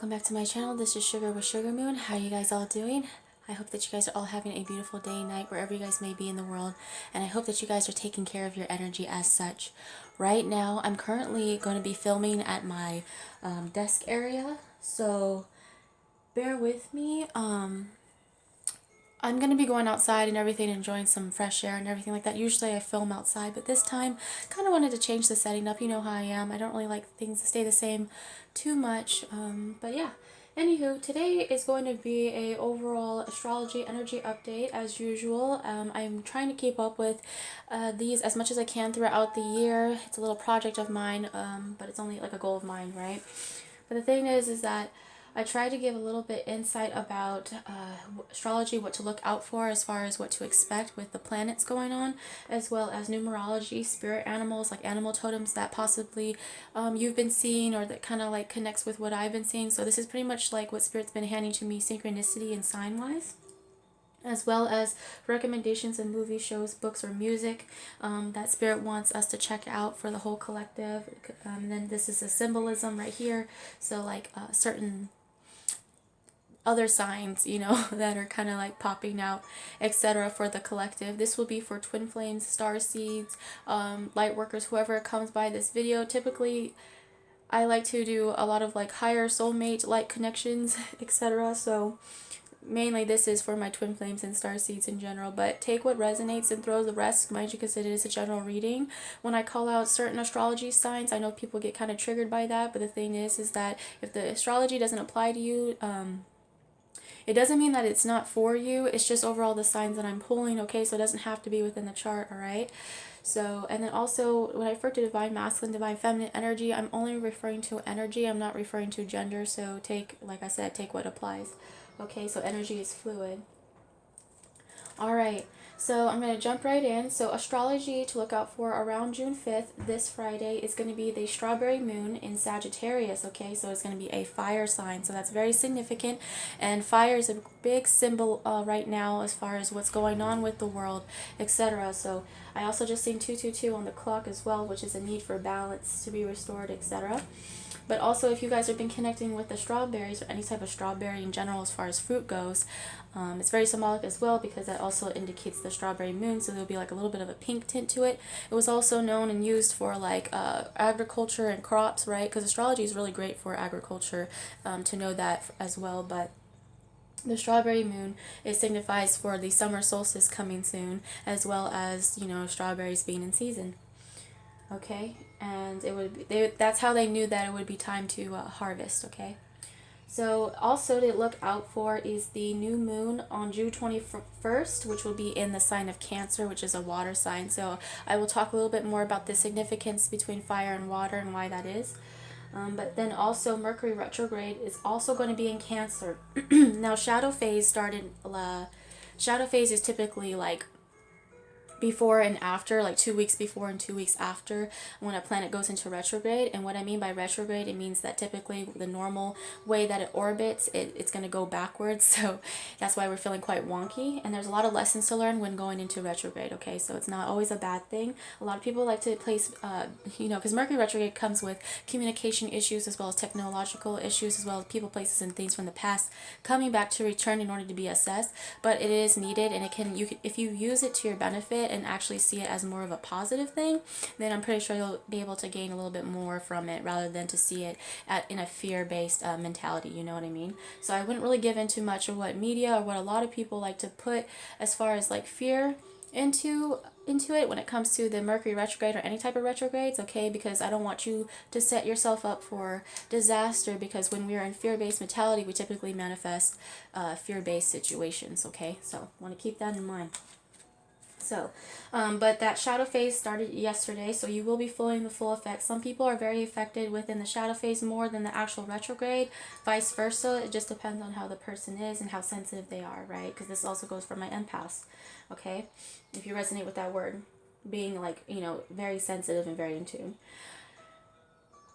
welcome back to my channel. This is Sugar with Sugarmoon. How you guys all doing? I hope that you guys are all having a beautiful day, night, wherever you guys may be in the world, and I hope that you guys are taking care of your energy as such. Right now, I'm currently going to be filming at my desk area, so bear with me. I'm going to be going outside and everything, enjoying some fresh air and everything like that. Usually I film outside, but this time kind of wanted to change the setting up. You know how I am. I don't really like things to stay the same too much. But yeah. Anywho, today is going to be a overall astrology energy update as usual. I'm trying to keep up with these as much as I can throughout the year. It's a little project of mine, but it's only like a goal of mine, right? But the thing is that I try to give a little bit insight about astrology, what to look out for as far as what to expect with the planets going on, as well as numerology, spirit animals, like animal totems that possibly you've been seeing or that kind of like connects with what I've been seeing. So this is pretty much like what Spirit's been handing to me synchronicity and sign-wise, as well as recommendations in movies, shows, books, or music that Spirit wants us to check out for the whole collective. And then this is a symbolism right here. So like certain other signs, you know, that are kind of like popping out, etc. for the collective. This will be for twin flames, star seeds, light workers, whoever comes by this video. Typically, I like to do a lot of like higher soulmate light connections, etc. So mainly this is for my twin flames and star seeds in general, but take what resonates and throw the rest, mind you, because it is a general reading. When I call out certain astrology signs, I know people get kind of triggered by that, but the thing is that if the astrology doesn't apply to you, it doesn't mean that it's not for you. It's just overall the signs that I'm pulling, okay? So it doesn't have to be within the chart, all right? So, and then also when I refer to divine masculine, divine feminine energy, I'm only referring to energy. I'm not referring to gender. So take, like I said, take what applies. Okay, so energy is fluid. All right, so I'm going to jump right in. So astrology to look out for around June 5th, this Friday, is going to be the strawberry moon in Sagittarius, okay? So it's going to be a fire sign, so that's very significant. And fire is a big symbol right now as far as what's going on with the world, etc. So I also just seen 222 on the clock as well, which is a need for balance to be restored, etc. But also, if you guys have been connecting with the strawberries or any type of strawberry in general as far as fruit goes, it's very symbolic as well because that also indicates the strawberry moon, so there'll be like a little bit of a pink tint to it. It was also known and used for like agriculture and crops, right? Because astrology is really great for agriculture, to know that as well. But the strawberry moon, it signifies for the summer solstice coming soon, as well as, you know, strawberries being in season. Okay, and it would be, that's how they knew that it would be time to harvest. Okay, so also to look out for is the new moon on June 21st, which will be in the sign of Cancer, which is a water sign. So I will talk a little bit more about the significance between fire and water and why that is. But then also Mercury retrograde is also going to be in Cancer. Now shadow phase started, shadow phase is typically like before and after, like 2 weeks before and 2 weeks after when a planet goes into retrograde. And what I mean by retrograde, it means that typically the normal way that it orbits, it's going to go backwards. So that's why we're feeling quite wonky. And there's a lot of lessons to learn when going into retrograde, okay? So it's not always a bad thing. A lot of people like to place, you know, because Mercury retrograde comes with communication issues as well as technological issues, as well as people, places, and things from the past coming back to return in order to be assessed. But it is needed, and it can, you can, if you use it to your benefit and actually see it as more of a positive thing, then I'm pretty sure you'll be able to gain a little bit more from it rather than to see it in a fear-based mentality, you know what I mean? So I wouldn't really give in too much of what media or what a lot of people like to put as far as like fear into it when it comes to the Mercury retrograde or any type of retrogrades, okay? Because I don't want you to set yourself up for disaster, because when we're in fear-based mentality, we typically manifest fear-based situations, okay? So I want to keep that in mind. So, but that shadow phase started yesterday, so you will be feeling the full effect. Some people are very affected within the shadow phase more than the actual retrograde, vice versa. It just depends on how the person is and how sensitive they are, right? Because this also goes for my empaths, okay? If you resonate with that word, being like, you know, very sensitive and very in tune.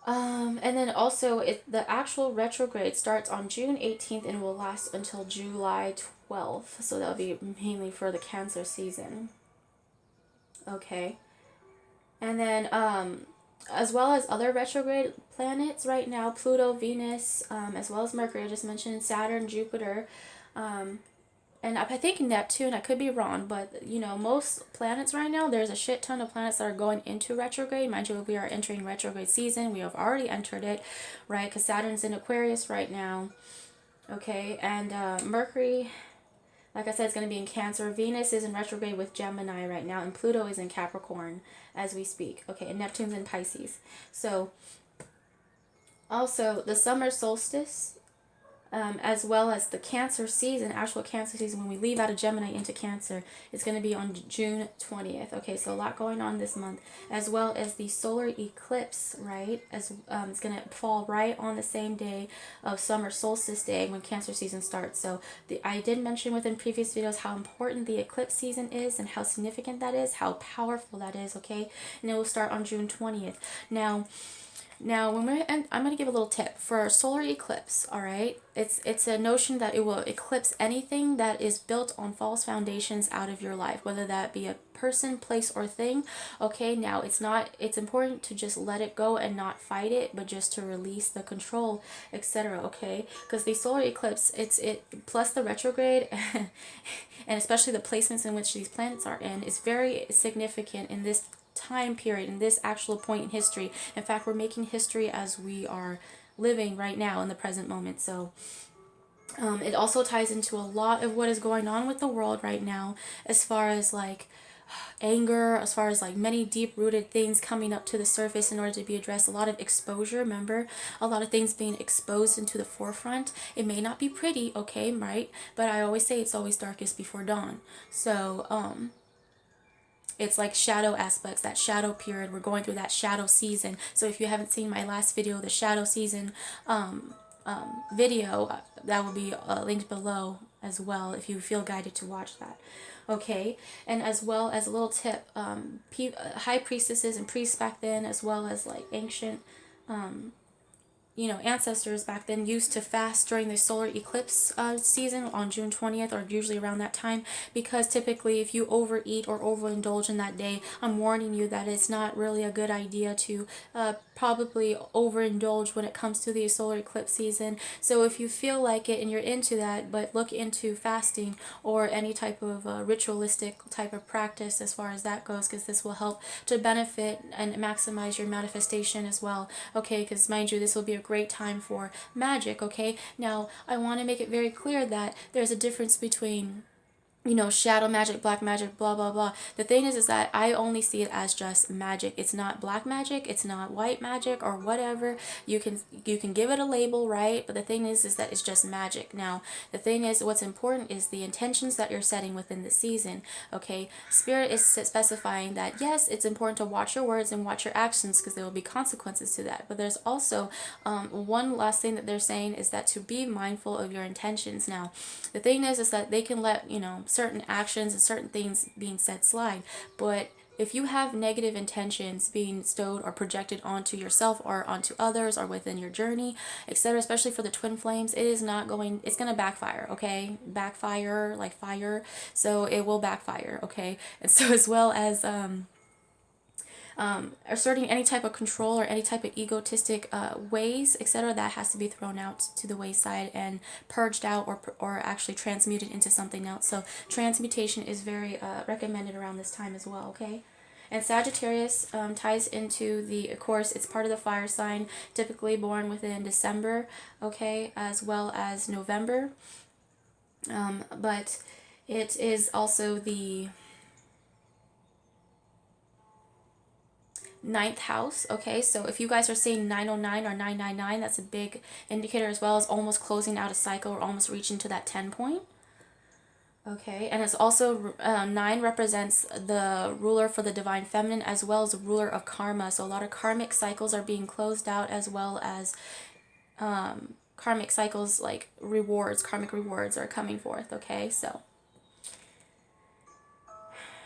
And then also, the actual retrograde starts on June 18th and will last until July 12th. So that'll be mainly for the Cancer season. Okay. And then as well as other retrograde planets right now, Pluto, Venus, as well as Mercury, I just mentioned, Saturn, Jupiter, and I think Neptune. I could be wrong, but you know, most planets right now, there's a shit ton of planets that are going into retrograde. Mind you, we are entering retrograde season. We have already entered it, right? Because Saturn's in Aquarius right now. Okay, and Mercury, like I said, it's going to be in Cancer. Venus is in retrograde with Gemini right now, and Pluto is in Capricorn as we speak. Okay, and Neptune's in Pisces. So, also the summer solstice, as well as the Cancer season, actual Cancer season, when we leave out of Gemini into Cancer, it's going to be on June 20th. Okay, so a lot going on this month, as well as the solar eclipse, right? As it's going to fall right on the same day of summer solstice day when Cancer season starts. So I did mention within previous videos how important the eclipse season is and how significant that is, how powerful that is. Okay, and it will start on June 20th. Now, when I'm going to give a little tip for solar eclipse. All right, it's a notion that it will eclipse anything that is built on false foundations out of your life, whether that be a person, place, or thing. Okay, now it's important to just let it go and not fight it, but just to release the control, etc. Okay, because the solar eclipse, it plus the retrograde, and especially the placements in which these planets are in, is very significant in this time period, in this actual point in history. In fact, we're making history as we are living right now in the present moment. So it also ties into a lot of what is going on with the world right now, as far as like anger, as far as like many deep rooted things coming up to the surface in order to be addressed. A lot of exposure, remember, a lot of things being exposed into the forefront. It may not be pretty, okay, right? But I always say it's always darkest before dawn. So it's like shadow aspects, that shadow period. We're going through that shadow season. So if you haven't seen my last video, the shadow season video, that will be linked below as well if you feel guided to watch that. Okay, and as well as a little tip, high priestesses and priests back then, as well as like ancient ancestors back then used to fast during the solar eclipse season on June 20th, or usually around that time, because typically if you overeat or overindulge in that day, I'm warning you that it's not really a good idea to probably overindulge when it comes to the solar eclipse season. So if you feel like it and you're into that, but look into fasting or any type of ritualistic type of practice as far as that goes, because this will help to benefit and maximize your manifestation as well. Okay, because mind you, this will be a great time for magic. Okay, now I want to make it very clear that there's a difference between shadow magic, black magic, blah blah blah. The thing is that I only see it as just magic. It's not black magic, it's not white magic or whatever. You can give it a label, right? But the thing is that it's just magic. Now the thing is, what's important is the intentions that you're setting within the season. Okay, Spirit is specifying that yes, it's important to watch your words and watch your actions, because there will be consequences to that. But there's also one last thing that they're saying is that to be mindful of your intentions. Now the thing is that they can let certain actions and certain things being said slide, but if you have negative intentions being stowed or projected onto yourself or onto others or within your journey, etc., especially for the twin flames, it's going to backfire. Okay, backfire like fire, so it will backfire. Okay, and so as well as asserting any type of control or any type of egotistic ways, etc., that has to be thrown out to the wayside and purged out, or actually transmuted into something else. So transmutation is very recommended around this time as well. Okay. And Sagittarius ties into the, of course, it's part of the fire sign, typically born within December, okay, as well as November. But it is also the ninth house. Okay, so if you guys are seeing 909 or 999, that's a big indicator, as well as almost closing out a cycle or almost reaching to that 10 point. Okay, and it's also 9 represents the ruler for the divine feminine, as well as the ruler of karma. So a lot of karmic cycles are being closed out, as well as karmic cycles like karmic rewards are coming forth. Okay, so.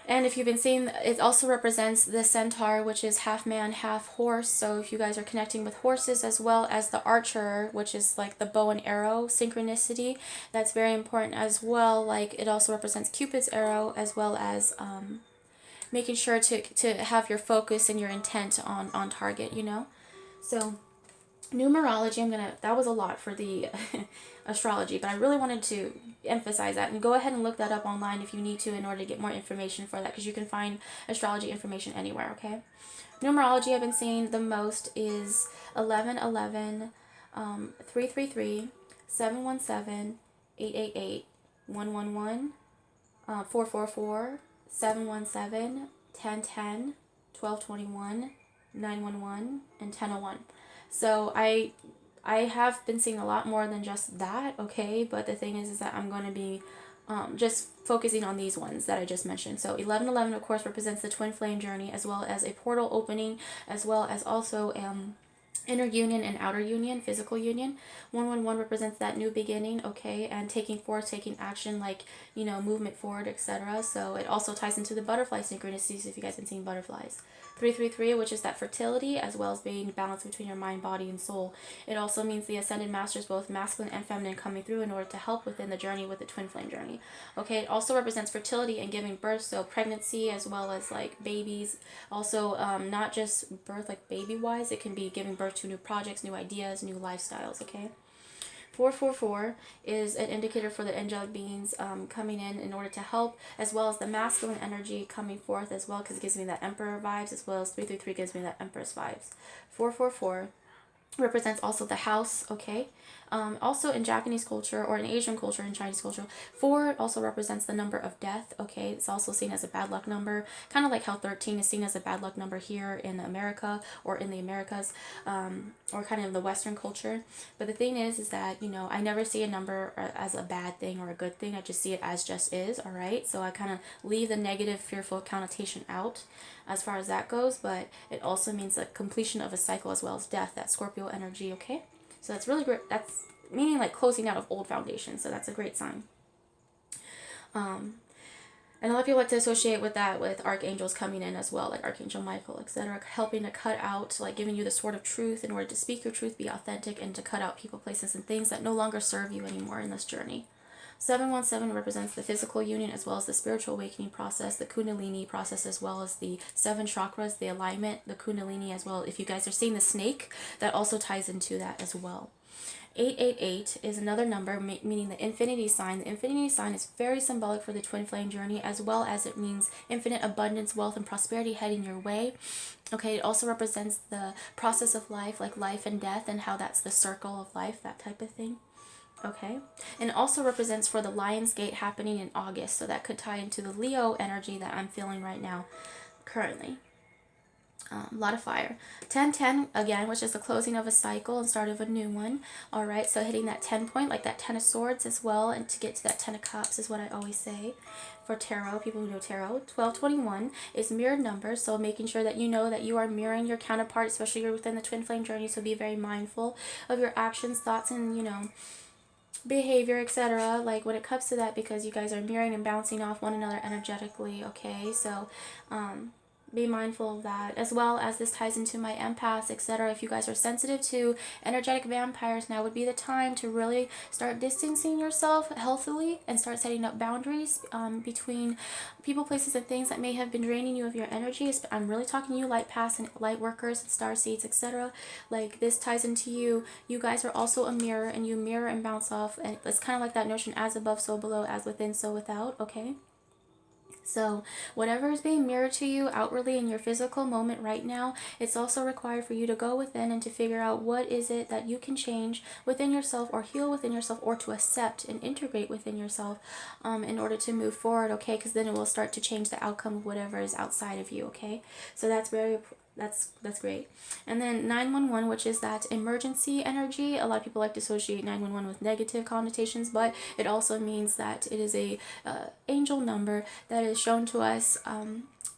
And if you've been seeing, it also represents the centaur, which is half man, half horse. So if you guys are connecting with horses, as well as the archer, which is like the bow and arrow synchronicity, that's very important as well. Like it also represents Cupid's arrow, as well as making sure to have your focus and your intent on target, you know? So numerology, that was a lot for the astrology, but I really wanted to emphasize that, and go ahead and look that up online if you need to in order to get more information for that, because you can find astrology information anywhere, okay? Numerology I've been seeing the most is 1111, 333, 717, 888, 111, 444, 717, 1010, 1221, 911, and 1001. So I have been seeing a lot more than just that, okay? But the thing is that I'm going to be just focusing on these ones that I just mentioned. So 1111, of course, represents the twin flame journey, as well as a portal opening, as well as also inner union and outer union, physical union. 111 represents that new beginning, okay, and taking forth, taking action, like, you know, movement forward, etc. So it also ties into the butterfly synchronicities if you guys have been seeing butterflies. 333, which is that fertility, as well as being balanced between your mind, body, and soul. It also means the ascended masters, both masculine and feminine, coming through in order to help within the journey with the twin flame journey. Okay, it also represents fertility and giving birth, so pregnancy as well as like babies. Also, not just birth like baby wise, it can be giving birth to new projects, new ideas, new lifestyles, okay? 444 is an indicator for the angelic beings coming in order to help, as well as the masculine energy coming forth as well, because it gives me that emperor vibes, as well as 333 gives me that empress vibes. 444 represents also the house, okay? Also in Japanese culture, or in Asian culture, in Chinese culture, 4 also represents the number of death, okay? It's also seen as a bad luck number, kind of like how 13 is seen as a bad luck number here in America, or in the Americas, or kind of the Western culture. But the thing is that, you know, I never see a number as a bad thing or a good thing. I just see it as just is, all right? So I kind of leave the negative, fearful connotation out as far as that goes, but it also means the completion of a cycle as well as death, that Scorpio energy, okay? So that's really great. That's meaning like closing out of old foundations, so that's a great sign. And a lot of people like to associate with that with archangels coming in as well, like Archangel Michael, etc., helping to cut out, like giving you the sword of truth in order to speak your truth, be authentic, and to cut out people, places, and things that no longer serve you anymore in this journey. 717 represents the physical union as well as the spiritual awakening process, the Kundalini process, as well as the 7 chakras, the alignment, the Kundalini as well. If you guys are seeing the snake, that also ties into that as well. 888 is another number, meaning the infinity sign. The infinity sign is very symbolic for the twin flame journey, as well as it means infinite abundance, wealth, and prosperity heading your way. Okay, it also represents the process of life, like life and death, and how that's the circle of life, that type of thing. Okay, and it also represents for the Lion's Gate happening in August, so that could tie into the Leo energy that I'm feeling right now, currently. A lot of fire. 1010 again, which is the closing of a cycle and start of a new one. All right, so hitting that 10 point, like that 10 of swords as well, and to get to that 10 of cups is what I always say for tarot, people who know tarot. 1221 is mirrored numbers, so making sure that you know that you are mirroring your counterpart, especially within the twin flame journey, so be very mindful of your actions, thoughts, and, you know, behavior, etc., like when it comes to that, because you guys are mirroring and bouncing off one another energetically, okay? So be mindful of that, as well as this ties into my empaths, etc. If you guys are sensitive to energetic vampires, now would be the time to really start distancing yourself healthily and start setting up boundaries between people, places, and things that may have been draining you of your energy. I'm really talking to you light paths and light workers and star seeds, etc. Like this ties into you. You guys are also a mirror, and you mirror and bounce off, and it's kind of like that notion, as above so below, as within so without, okay? So whatever is being mirrored to you outwardly in your physical moment right now, it's also required for you to go within and to figure out what is it that you can change within yourself, or heal within yourself, or to accept and integrate within yourself in order to move forward, okay? Because then it will start to change the outcome of whatever is outside of you, okay? So that's great. And then 911, which is that emergency energy. A lot of people like to associate 911 with negative connotations, but it also means that it is a angel number that is shown to us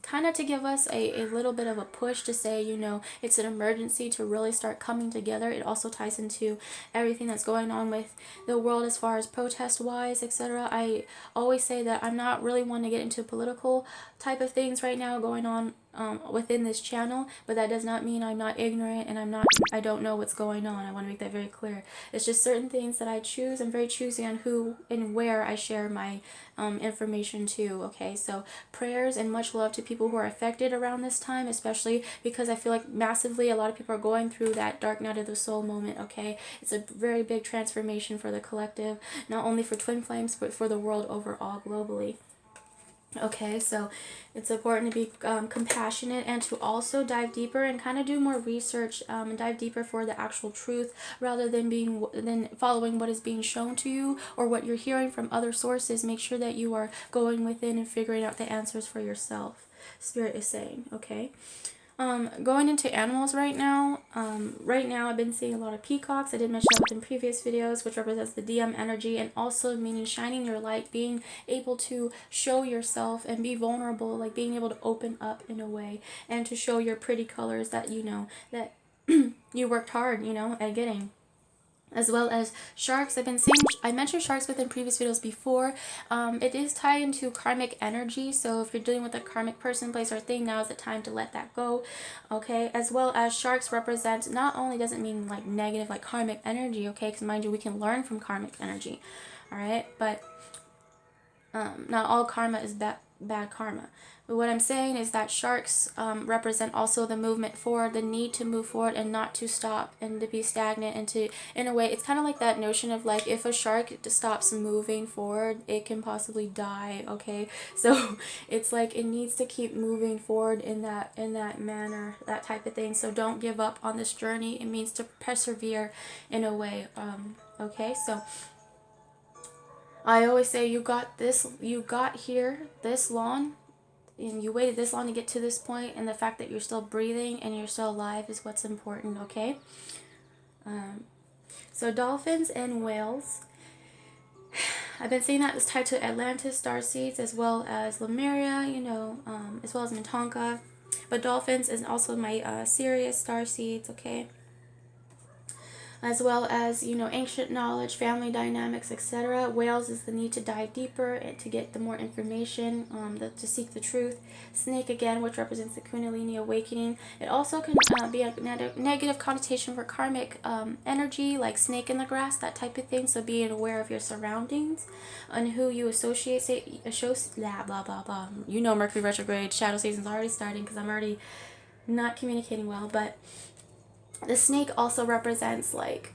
kind of to give us a little bit of a push to say, you know, it's an emergency to really start coming together. It also ties into everything that's going on with the world as far as protest wise, etc. I always say that I'm not really one to get into political type of things right now going on within this channel, but that does not mean I'm not ignorant and I don't know what's going on. I want to make that very clear. It's just certain things that I choose. I'm very choosy on who and where I share my information to. Okay, so prayers and much love to people who are affected around this time, especially because I feel like massively a lot of people are going through that dark night of the soul moment. Okay, it's a very big transformation for the collective, not only for twin flames but for the world overall globally. Okay, so it's important to be compassionate and to also dive deeper and kind of do more research and dive deeper for the actual truth rather than following what is being shown to you or what you're hearing from other sources. Make sure that you are going within and figuring out the answers for yourself. Spirit is saying, okay? Going into animals right now. Right now I've been seeing a lot of peacocks. I did mention that within previous videos, which represents the DM energy, and also meaning shining your light, being able to show yourself and be vulnerable, like being able to open up in a way and to show your pretty colors that you know that you worked hard, you know, at getting. As well as sharks. I've been saying, I mentioned sharks within previous videos before. It is tied into karmic energy, so if you're dealing with a karmic person, place, or thing, now is the time to let that go. Okay, as well as sharks represent, not only doesn't mean like negative, like karmic energy, okay, because mind you, we can learn from karmic energy, all right, but not all karma is bad karma. But what I'm saying is that sharks represent also the movement forward, the need to move forward and not to stop and to be stagnant and to, in a way, it's kind of like that notion of like if a shark stops moving forward, it can possibly die, okay? So it's like it needs to keep moving forward in that manner, that type of thing. So don't give up on this journey. It means to persevere in a way, okay? So I always say you got this, you got here this long, and you waited this long to get to this point, and the fact that you're still breathing and you're still alive is what's important, okay? So dolphins and whales. I've been seeing that it's tied to Atlantis, Starseeds, as well as Lemuria, you know, as well as Mintonka. But dolphins is also my Sirius Starseeds, okay? As well as, you know, ancient knowledge, family dynamics, etc. Whales is the need to dive deeper and to get the more information, to seek the truth. Snake, again, which represents the Kundalini awakening. It also can be a negative connotation for karmic energy, like snake in the grass, that type of thing. So being aware of your surroundings and who you associate, blah, blah, blah, blah. You know, Mercury retrograde, shadow season's already starting because I'm already not communicating well, but the snake also represents like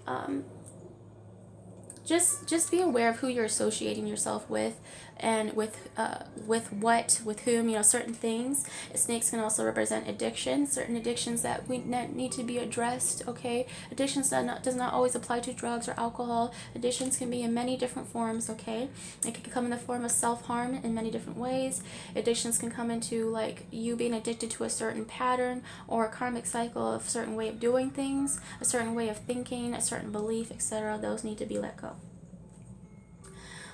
just be aware of who you're associating yourself with and with what, with whom, you know, certain things. Snakes can also represent addictions, certain addictions that we need to be addressed, okay? Addictions does not always apply to drugs or alcohol. Addictions can be in many different forms, okay? It can come in the form of self-harm in many different ways. Addictions can come into like you being addicted to a certain pattern or a karmic cycle of a certain way of doing things, a certain way of thinking, a certain belief, etc. Those need to be let go.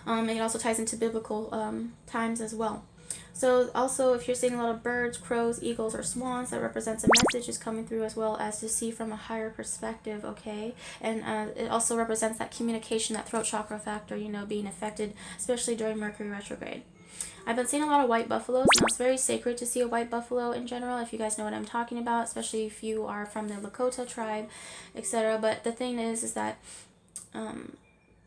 It also ties into biblical times as well. So also, if you're seeing a lot of birds, crows, eagles, or swans, that represents a message is coming through, as well as to see from a higher perspective, okay? And it also represents that communication, that throat chakra factor, you know, being affected, especially during Mercury retrograde. I've been seeing a lot of white buffaloes. Now, it's very sacred to see a white buffalo in general, if you guys know what I'm talking about, especially if you are from the Lakota tribe, etc. But the thing is that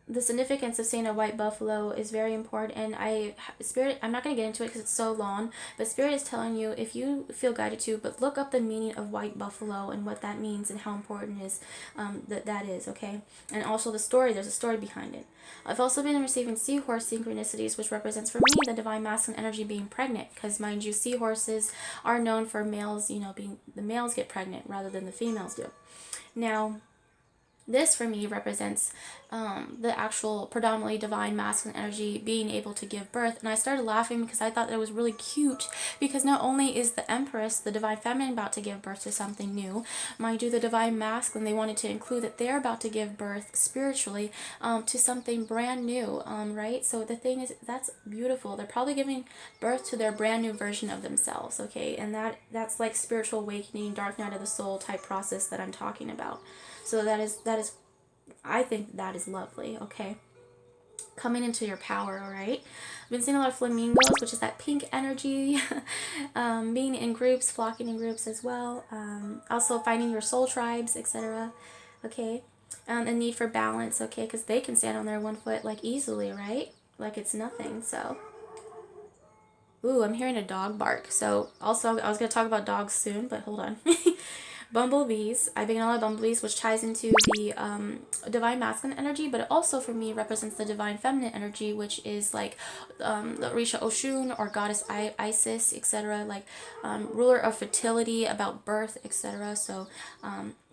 the significance of seeing a white buffalo is very important, and Spirit, I'm not going to get into it because it's so long, but Spirit is telling you, if you feel guided to, but look up the meaning of white buffalo and what that means and how important is that is, okay? And also the story, there's a story behind it. I've also been receiving seahorse synchronicities, which represents for me the divine masculine energy being pregnant, because mind you, seahorses are known for males, you know, the males get pregnant rather than the females do. Now, this for me represents the actual predominantly divine masculine energy being able to give birth. And I started laughing because I thought that it was really cute, because not only is the Empress, the divine feminine, about to give birth to something new, mind you, the divine masculine, they wanted to include that they're about to give birth spiritually to something brand new, right? So the thing is, that's beautiful. They're probably giving birth to their brand new version of themselves, okay? And that's like spiritual awakening, dark night of the soul type process that I'm talking about. So that is I think that is lovely, okay? coming into your power, all right? I've been seeing a lot of flamingos, which is that pink energy, being in groups, flocking in groups as well. Also finding your soul tribes, etc. Okay, the need for balance, okay, because they can stand on their one foot like easily, right? Like it's nothing. So, ooh, I'm hearing a dog bark. So also, I was gonna talk about dogs soon, but hold on. Bumblebees. I've been getting a lot of bumblebees, which ties into the divine masculine energy, but it also for me represents the divine feminine energy, which is like the Orisha Oshun or goddess Isis, etc. Like ruler of fertility, about birth, etc. So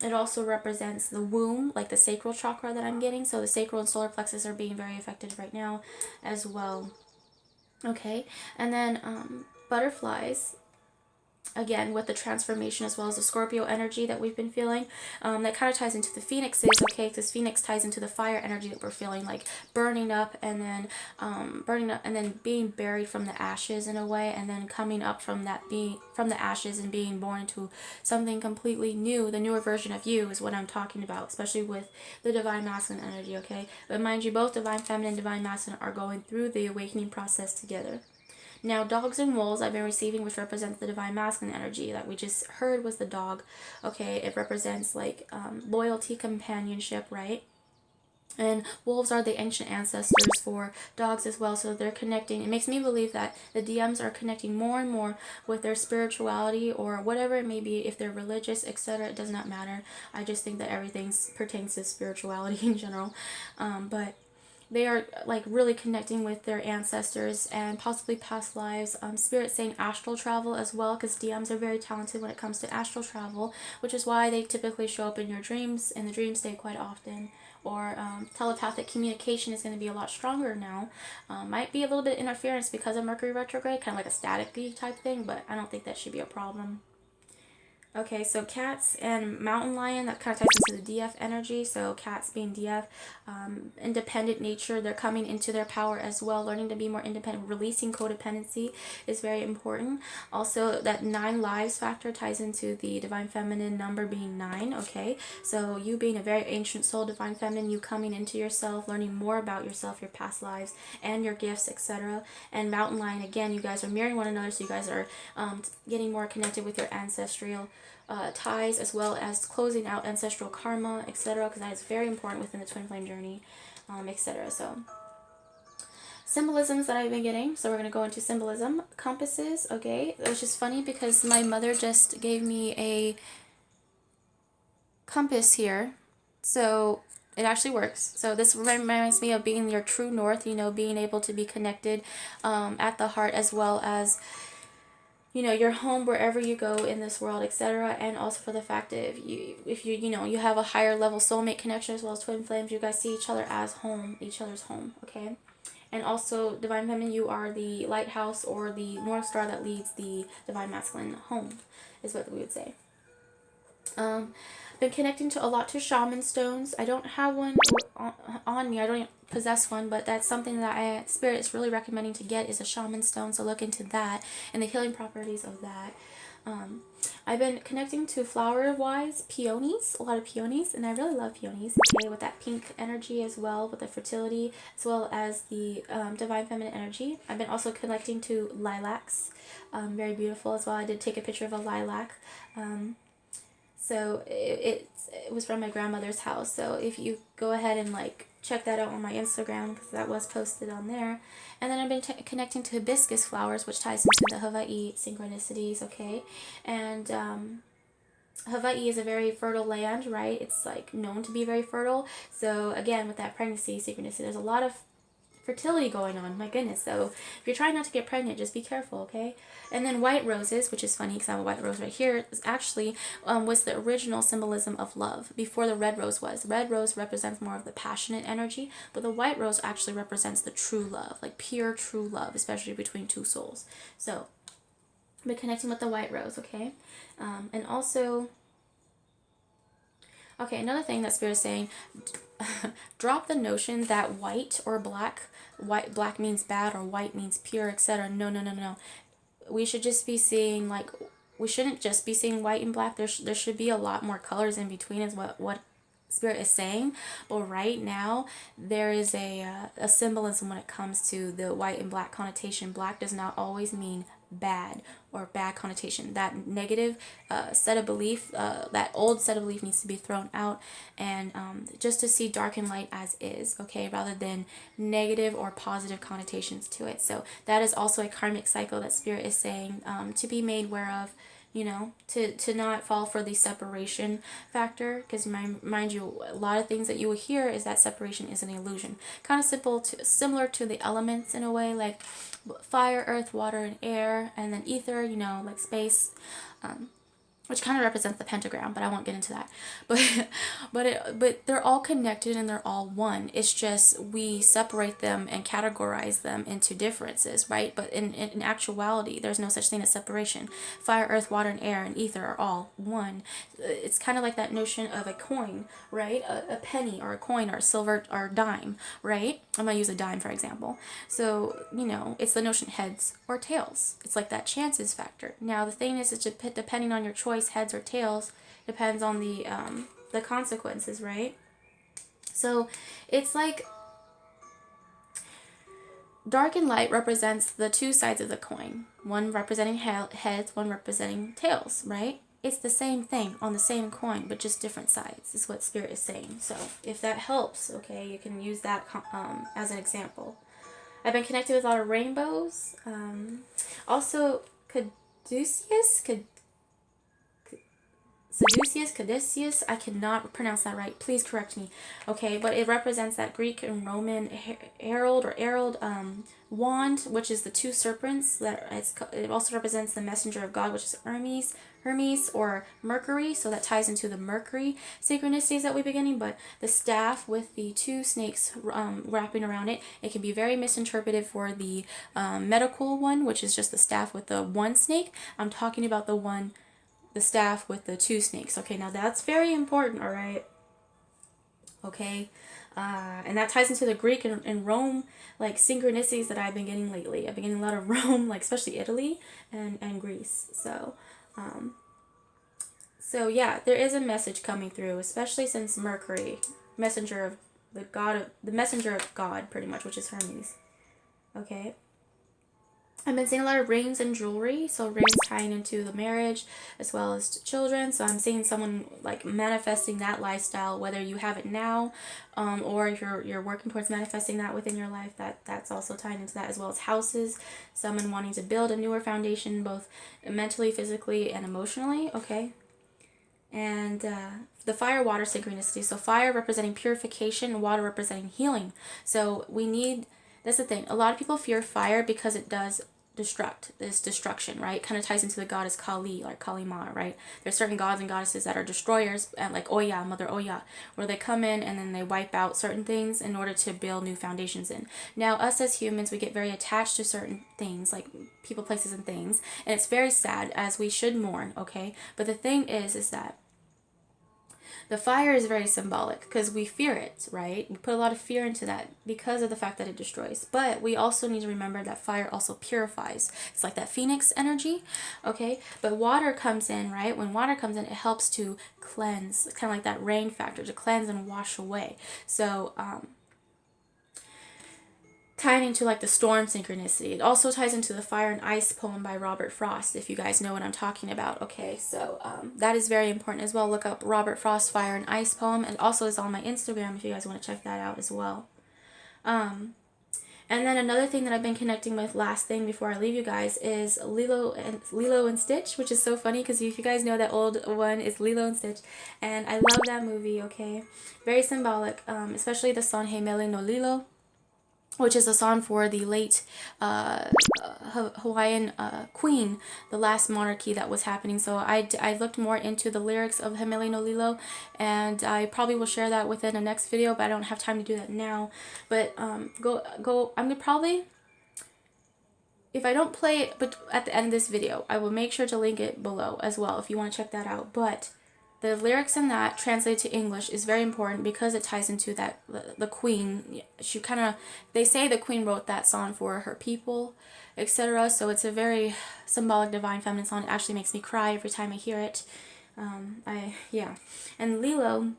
it also represents the womb, like the sacral chakra that I'm getting. So the sacral and solar plexus are being very affected right now as well. Okay, and then butterflies, again with the transformation as well as the Scorpio energy that we've been feeling, that kind of ties into the phoenixes, okay, because phoenix ties into the fire energy that we're feeling, like burning up and then being buried from the ashes in a way, and then coming up from that, being from the ashes and being born into something completely new. The newer version of you is what I'm talking about, especially with the divine masculine energy. Okay, but mind you, both divine feminine and divine masculine are going through the awakening process together. Now, dogs and wolves I've been receiving, which represents the divine masculine energy that we just heard was the dog. Okay, it represents like loyalty, companionship, right? And wolves are the ancient ancestors for dogs as well, so they're connecting. It makes me believe that the DMs are connecting more and more with their spirituality or whatever it may be. If they're religious, etc., it does not matter. I just think that everything pertains to spirituality in general. But they are like really connecting with their ancestors and possibly past lives. Spirit saying astral travel as well, because DMs are very talented when it comes to astral travel, which is why they typically show up in your dreams, in the dream state quite often. Or telepathic communication is going to be a lot stronger now. Might be a little bit interference because of Mercury retrograde, kind of like a static type thing, but I don't think that should be a problem. Okay, so cats and mountain lion, that kind of ties into the DF energy. So cats being DF, independent nature, they're coming into their power as well, learning to be more independent. Releasing codependency is very important. Also, that 9 lives factor ties into the divine feminine number being 9. Okay, so you being a very ancient soul, divine feminine, you coming into yourself, learning more about yourself, your past lives, and your gifts, etc. And mountain lion, again, you guys are mirroring one another, so you guys are getting more connected with your ancestral ties, as well as closing out ancestral karma, etc., because that is very important within the twin flame journey, etc. So symbolisms that I've been getting, so we're going to go into symbolism. Compasses, okay, which is funny because my mother just gave me a compass here, so it actually works. So this reminds me of being your true north, you know, being able to be connected at the heart, as well as, you know, your home wherever you go in this world, etc. And also for the fact that if you you know, you have a higher level soulmate connection as well as twin flames, you guys see each other as home, each other's home. Okay, and also divine feminine, you are the lighthouse or the north star that leads the divine masculine home, is what we would say. Been connecting to a lot to shaman stones. I don't have one on me. I don't possess one, but that's something that Spirit is really recommending to get, is a shaman stone. So look into that and the healing properties of that. I've been connecting to flower-wise peonies, a lot of peonies, and I really love peonies, okay, with that pink energy as well, with the fertility, as well as the divine feminine energy. I've been also connecting to lilacs, very beautiful as well. I did take a picture of a lilac. So it was from my grandmother's house. So if you go ahead and like check that out on my Instagram, because that was posted on there. And then I've been connecting to hibiscus flowers, which ties into the Hawaii synchronicities, okay? And Hawaii is a very fertile land, right? It's like known to be very fertile. So again, with that pregnancy synchronicity, there's a lot of fertility going on, my goodness. So if you're trying not to get pregnant, just be careful, okay? And then white roses, which is funny because I have a white rose right here, is actually was the original symbolism of love before the red rose was. The red rose represents more of the passionate energy, but the white rose actually represents the true love, like pure true love, especially between two souls. So I've connecting with the white rose, okay? And also, okay, another thing that Spirit is saying, drop the notion that white or black, black means bad or white means pure, etc. No, no, no, no. We should just be seeing, like, we shouldn't just be seeing white and black. There should be a lot more colors in between, is what Spirit is saying. But right now, there is a symbolism when it comes to the white and black connotation. Black does not always mean bad or bad connotation. That negative set of belief, that old set of belief needs to be thrown out, and just to see dark and light as is, okay, rather than negative or positive connotations to it. So that is also a karmic cycle that Spirit is saying to be made aware of, you know, to not fall for the separation factor, because mind you, a lot of things that you will hear is that separation is an illusion. Kind of similar to the elements in a way, like fire, earth, water, and air, and then ether, you know, like space, which kind of represents the pentagram, but I won't get into that. But but they're all connected and they're all one. It's just we separate them and categorize them into differences, right? But in actuality, there's no such thing as separation. Fire, earth, water, and air, and ether are all one. It's kind of like that notion of a coin, right? A penny or a coin or a silver or a dime, right? I'm going to use a dime, for example. So, you know, it's the notion heads or tails. It's like that chances factor. Now, the thing is depending on your choice, heads or tails, depends on the consequences, right? So, it's like dark and light represents the two sides of the coin. One representing heads, one representing tails, right? It's the same thing on the same coin, but just different sides, is what Spirit is saying. So if that helps, okay, you can use that as an example. I've been connected with a lot of rainbows. Also, Caduceus, I cannot pronounce that right. Please correct me. Okay, but it represents that Greek and Roman herald wand, which is the two serpents. It also represents the messenger of God, which is Hermes or Mercury. So that ties into the Mercury synchronicities that we're beginning. But the staff with the two snakes wrapping around it, it can be very misinterpreted for the medical one, which is just the staff with the one snake. I'm talking about the staff with the two snakes. Okay, now that's very important, all right? Okay, and that ties into the Greek and Rome, like, synchronicities that I've been getting lately. I've been getting a lot of Rome, like, especially Italy and Greece. So yeah, there is a message coming through, especially since Mercury, messenger of the messenger of God, pretty much, which is Hermes. Okay. I've been seeing a lot of rings and jewelry, so rings tying into the marriage as well as children. So I'm seeing someone like manifesting that lifestyle, whether you have it now, or if you're working towards manifesting that within your life. That's also tying into that, as well as houses. Someone wanting to build a newer foundation, both mentally, physically, and emotionally. Okay, and the fire water synchronicity. So fire representing purification, water representing healing. So we need. That's the thing. A lot of people fear fire because it does destruction, right? Kind of ties into the goddess Kali, like Kali Ma, right? There's certain gods and goddesses that are destroyers, and like Oya, Mother Oya, where they come in and then they wipe out certain things in order to build new foundations in. Now, us as humans, we get very attached to certain things, like people, places, and things, and it's very sad, as we should mourn, okay? But the thing is that the fire is very symbolic because we fear it, right? We put a lot of fear into that because of the fact that it destroys. But we also need to remember that fire also purifies. It's like that phoenix energy, okay? But water comes in, right? When water comes in, it helps to cleanse. It's kind of like that rain factor, to cleanse and wash away. So, tying into like the storm synchronicity. It also ties into the Fire and Ice poem by Robert Frost, if you guys know what I'm talking about. Okay, so that is very important as well. Look up Robert Frost Fire and Ice poem, and also is on my Instagram if you guys want to check that out as well. And then another thing that I've been connecting with, last thing before I leave you guys, is Lilo and Stitch, which is so funny because if you guys know, that old one is Lilo and Stitch, and I love that movie. Okay, very symbolic, especially the song Hey Mele no Lilo, which is a song for the late Hawaiian queen, the last monarchy that was happening. So I looked more into the lyrics of Hemele no Lilo, and I probably will share that within the next video, but I don't have time to do that now. But I'm gonna probably, if I don't play it but at the end of this video, I will make sure to link it below as well if you want to check that out. But the lyrics in that translated to English is very important because it ties into that the queen. She kind of, they say the queen wrote that song for her people, etc. So it's a very symbolic divine feminine song. It actually makes me cry every time I hear it. Yeah. And Lilo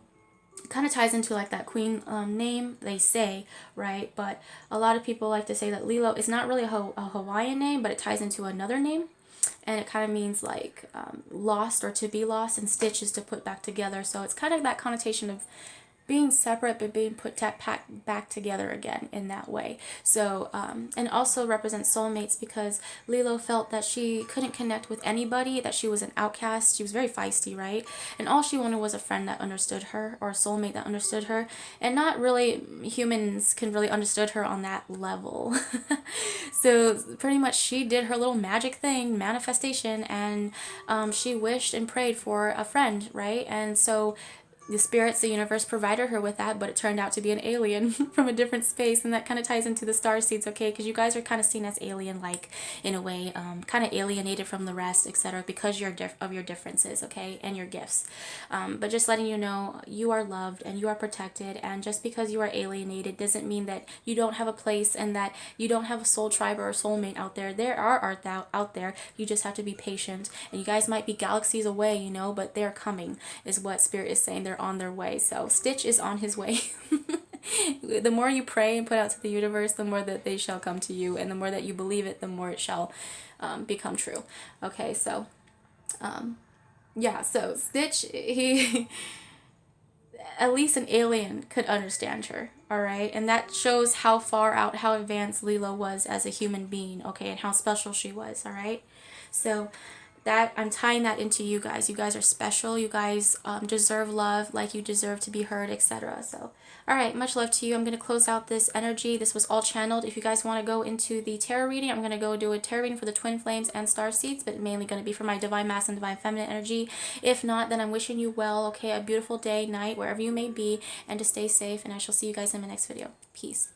kind of ties into like that queen name, they say, right? But a lot of people like to say that Lilo is not really a Hawaiian name, but it ties into another name. And it kind of means like lost or to be lost, and Stitch is to put back together. So it's kind of that connotation of being separate but being put back together again in that way. So and also represents soulmates, because Lilo felt that she couldn't connect with anybody, that she was an outcast. She was very feisty, right? And all she wanted was a friend that understood her, or a soulmate that understood her. And not really humans can really understood her on that level. So pretty much she did her little magic thing, manifestation, and she wished and prayed for a friend, right? And so the spirits, the universe provided her with that, but it turned out to be an alien from a different space, and that kind of ties into the Starseeds, okay? Because you guys are kind of seen as alien-like in a way, kind of alienated from the rest, etc., because of your differences, okay, and your gifts. But just letting you know, you are loved and you are protected, and just because you are alienated doesn't mean that you don't have a place and that you don't have a soul tribe or a soulmate out there. There are art out there. You just have to be patient, and you guys might be galaxies away, you know, but they're coming, is what Spirit is saying. They're on their way. So Stitch is on his way. The more you pray and put out to the universe, the more that they shall come to you, and the more that you believe it, the more it shall become true. Okay, so yeah, so Stitch, he at least an alien could understand her, all right? And that shows how far out, how advanced Lilo was as a human being, okay, and how special she was, all right? So that I'm tying that into you guys. You guys are special. You guys deserve love, like you deserve to be heard, etc. So, all right, much love to you. I'm going to close out this energy. This was all channeled. If you guys want to go into the tarot reading, I'm going to go do a tarot reading for the twin flames and star seeds, but mainly going to be for my divine masculine and divine feminine energy. If not, then I'm wishing you well, okay, a beautiful day, night, wherever you may be, and to stay safe, and I shall see you guys in my next video. Peace.